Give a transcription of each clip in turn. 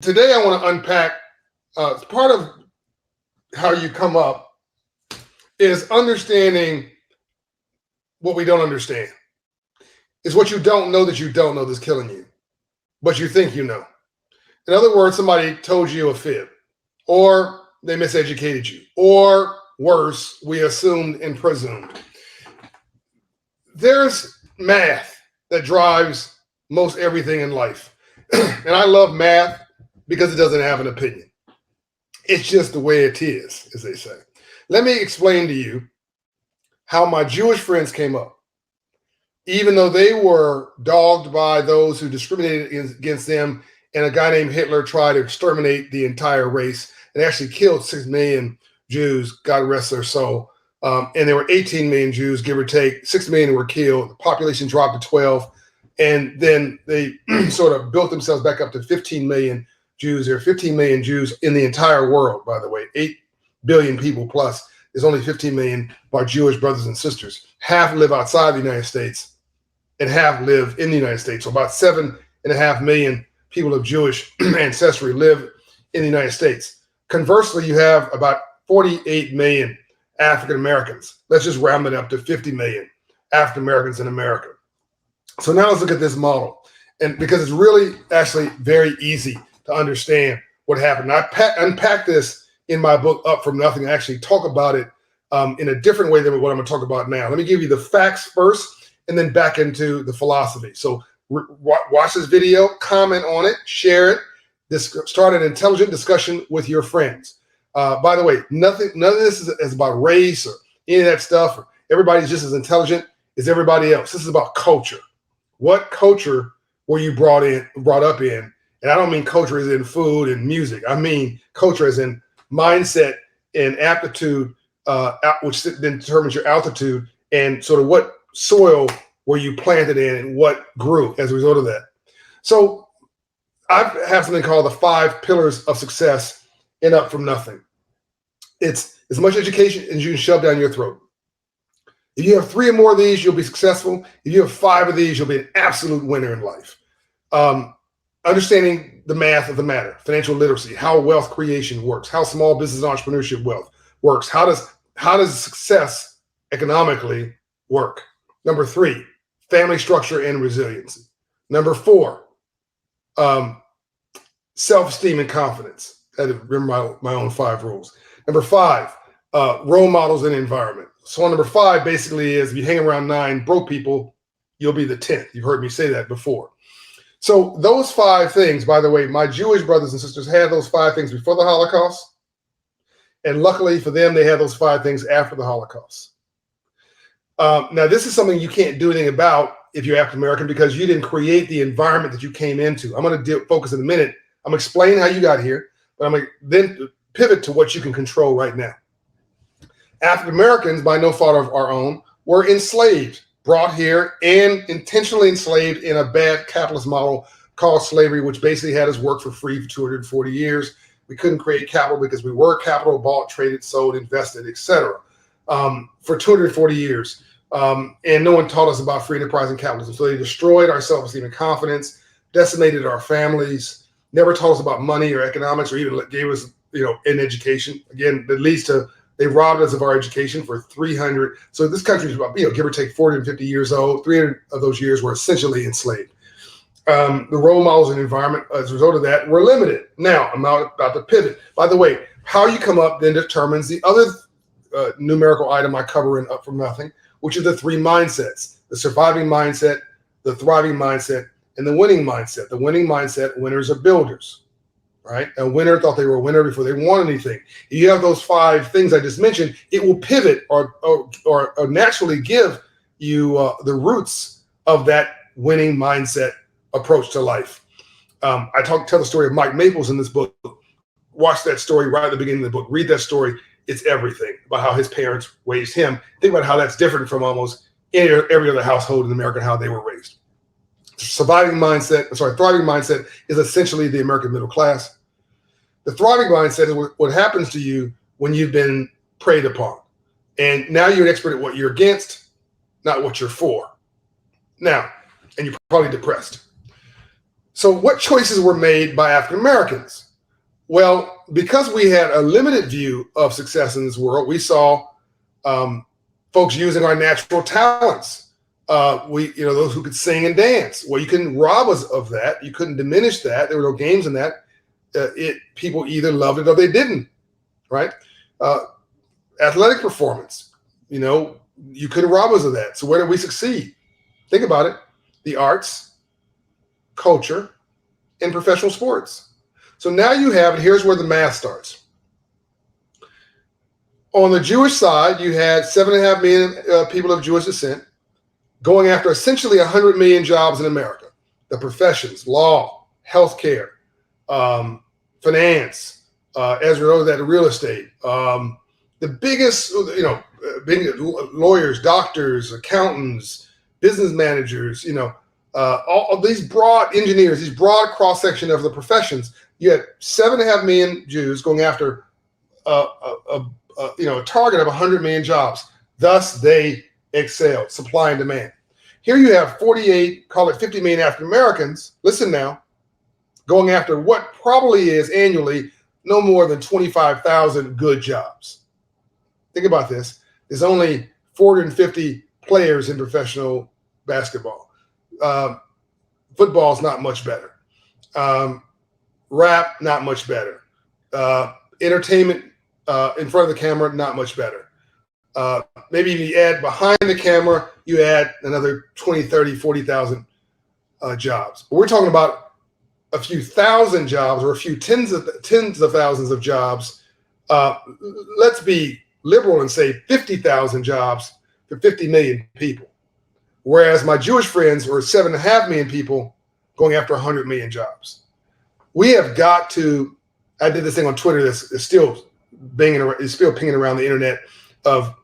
Today, I want to unpack part of how you come up is understanding what we don't understand. It's what you don't know that you don't know that's killing you, but you think you know. In other words, somebody told you a fib, or they miseducated you, or worse, we assumed and presumed. There's math that drives most everything in life. And I love math because it doesn't have an opinion. It's just the way it is, as they say. Let me explain to you how my Jewish friends came up. Even though they were dogged by those who discriminated against them, and a guy named Hitler tried to exterminate the entire race and actually killed 6 million Jews, God rest their soul. And there were 18 million Jews, give or take. 6 million were killed. The population dropped to 12. And then they sort of built themselves back up to 15 million Jews. There are 15 million Jews in the entire world, by the way. 8 billion people plus. There's only 15 million of our Jewish brothers and sisters. Half live outside the United States and half live in the United States. So about 7.5 million people of Jewish ancestry live in the United States. Conversely, you have about 48 million African Americans. Let's just round it up to 50 million African Americans in America. So now let's look at this model. And because it's really actually very easy to understand what happened. I unpack this in my book, Up From Nothing. I actually talk about it in a different way than what I'm going to talk about now. Let me give you the facts first and then back into the philosophy. So watch this video, comment on it, share it, start an intelligent discussion with your friends. By the way, none of this is about race or any of that stuff. Everybody's just as intelligent as everybody else. This is about culture. What culture were you brought up in? And I don't mean culture as in food and music. I mean culture as in mindset and aptitude, which then determines your altitude, and sort of what soil were you planted in and what grew as a result of that. So I have something called the 5 pillars of success in Up From Nothing. It's as much education as you can shove down your throat. If you have 3 or more of these, you'll be successful. If you have 5 of these, you'll be an absolute winner in life. Understanding the math of the matter, financial literacy, how wealth creation works, how small business entrepreneurship wealth works, how does success economically work? Number 3, family structure and resiliency. Number 4, self-esteem and confidence. I had to remember my own 5 rules. Number 5, role models and environment. So number 5 basically is if you hang around 9 broke people, you'll be the 10th. You've heard me say that before. So those 5 things, by the way, my Jewish brothers and sisters had those 5 things before the Holocaust. And luckily for them, they had those 5 things after the Holocaust. Now, this is something you can't do anything about if you're African American because you didn't create the environment that you came into. I'm going to focus in a minute. I'm going to explain how you got here, but I'm going to then pivot to what you can control right now. African Americans, by no fault of our own, were enslaved, brought here and intentionally enslaved in a bad capitalist model called slavery, which basically had us work for free for 240 years. We couldn't create capital because we were capital, bought, traded, sold, invested, etc. For 240 years. And no one taught us about free enterprise and capitalism. So they destroyed our self-esteem and confidence, decimated our families, never taught us about money or economics, or even gave us, an education. Again, that leads to they robbed us of our education for 300. So this country is about, give or take 40 and 50 years old. 300 of those years were essentially enslaved. The role models and environment as a result of that were limited. Now, I'm about to pivot. By the way, how you come up then determines the other numerical item I cover in Up From Nothing, which are the 3 mindsets: the surviving mindset, the thriving mindset, and the winning mindset. The winning mindset, winners are builders. Right? A winner thought they were a winner before they won anything. If you have those 5 things I just mentioned, it will pivot or naturally give you the roots of that winning mindset approach to life. I tell the story of Mike Maples in this book. Watch that story right at the beginning of the book. Read that story. It's everything about how his parents raised him. Think about how that's different from almost every other household in America and how they were raised. Thriving mindset is essentially the American middle class. The thriving mindset is what happens to you when you've been preyed upon. And now you're an expert at what you're against, not what you're for. Now, and you're probably depressed. So what choices were made by African Americans? Well, because we had a limited view of success in this world, we saw folks using our natural talents. Those who could sing and dance. Well, you couldn't rob us of that. You couldn't diminish that. There were no games in that. People either loved it or they didn't, right? Athletic performance, you couldn't rob us of that. So where did we succeed? Think about it. The arts, culture, and professional sports. So now you have it. Here's where the math starts. On the Jewish side, you had 7.5 million people of Jewish descent going after essentially 100 million jobs in America. The professions, law, healthcare, finance, as we know that, real estate. The biggest, big lawyers, doctors, accountants, business managers, all of these broad engineers, these broad cross-section of the professions. You had 7.5 million Jews going after a target of 100 million jobs. Thus, they excelled, supply and demand. Here you have 48, call it 50 million African Americans, listen now, going after what probably is annually no more than 25,000 good jobs. Think about this. There's only 450 players in professional basketball. Football's not much better. Rap, not much better. Entertainment in front of the camera, not much better. Maybe if you add behind the camera, you add another 20, 30, 40,000 jobs. But we're talking about a few thousand jobs or a few tens of thousands of jobs. Let's be liberal and say 50,000 jobs for 50 million people. Whereas my Jewish friends were 7.5 million people going after 100 million jobs. We have got to, I did this thing on Twitter that's still pinging around the internet of,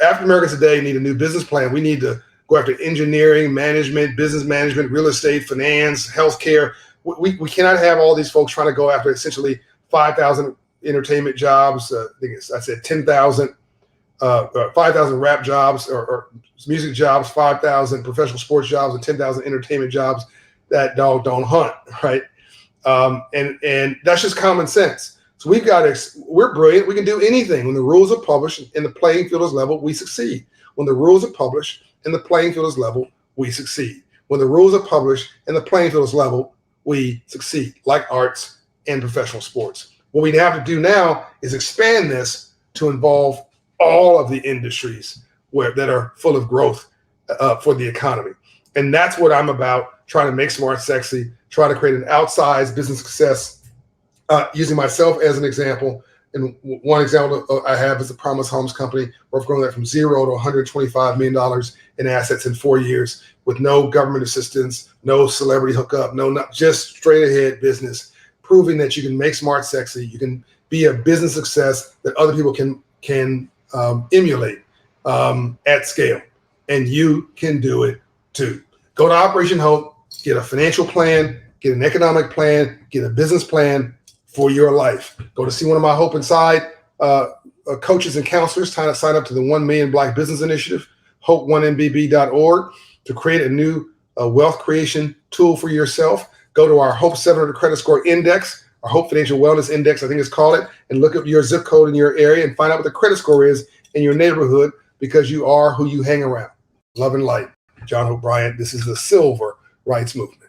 African Americans today need a new business plan. We need to go after engineering, management, business management, real estate, finance, healthcare. We cannot have all these folks trying to go after essentially 5,000 entertainment jobs. I said 10,000, 5,000 rap jobs or music jobs, 5,000 professional sports jobs, and 10,000 entertainment jobs. That dog don't hunt, right? And that's just common sense. So we're brilliant. We can do anything. When the rules are published and the playing field is level, we succeed. When the rules are published and the playing field is level, we succeed. When the rules are published and the playing field is level, we succeed, like arts and professional sports. What we have to do now is expand this to involve all of the industries that are full of growth for the economy. And that's what I'm about, trying to make smart sexy, try to create an outsized business success, using myself as an example. And one example I have is the Promise Homes Company, where I've grown that from zero to $125 million in assets in 4 years with no government assistance, no celebrity hookup, just straight ahead business, proving that you can make smart sexy, you can be a business success that other people can emulate at scale. And you can do it too. Go to Operation Hope, get a financial plan, get an economic plan, get a business plan for your life. Go to see one of my Hope Inside coaches and counselors, trying to sign up to the 1 Million Black Business Initiative, hope1mbb.org, to create a new wealth creation tool for yourself. Go to our Hope 700 Credit Score Index, our Hope Financial Wellness Index, I think it's called it, and look up your zip code in your area and find out what the credit score is in your neighborhood, because you are who you hang around. Love and light. John Hope Bryant. This is the Civil Rights Movement.